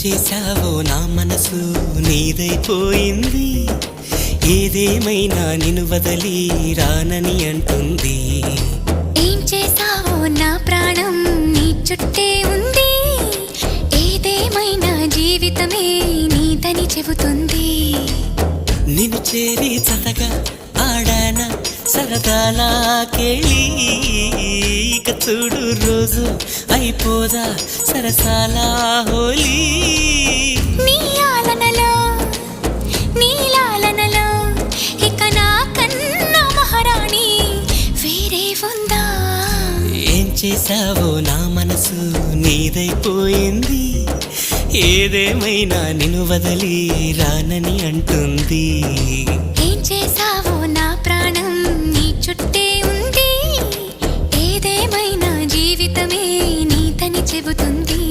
చేశావో నా మనసు నీదైపోయింది. ఏదేమైనా నిన్ను వదలి రానని అంటుంది. ఏం చేశావో నా ప్రాణం నీ చుట్టే ఉంది. ఏదేమైనా జీవితమే నీదని చెబుతుంది. నిన్ను చేరి చతగా ఆడాన సరదాలా కేళి. ఇక చూడు రోజు అయిపోదా సరసాల హోలీ. నీ ఆలనలో నీ లాలనలో ఇక నా కన్నా మహారాణి వేరే ఉందా? ఏం చేశావో నా మనసు నీదైపోయింది. ఏదేమైనా నిన్ను వదలి రానని అంటుంది. ఏం చేశావో నా ప్రాణం నీ చుట్టే ఉంది. ఏదేమైనా జీవితమే నీదని చెబుతుంది.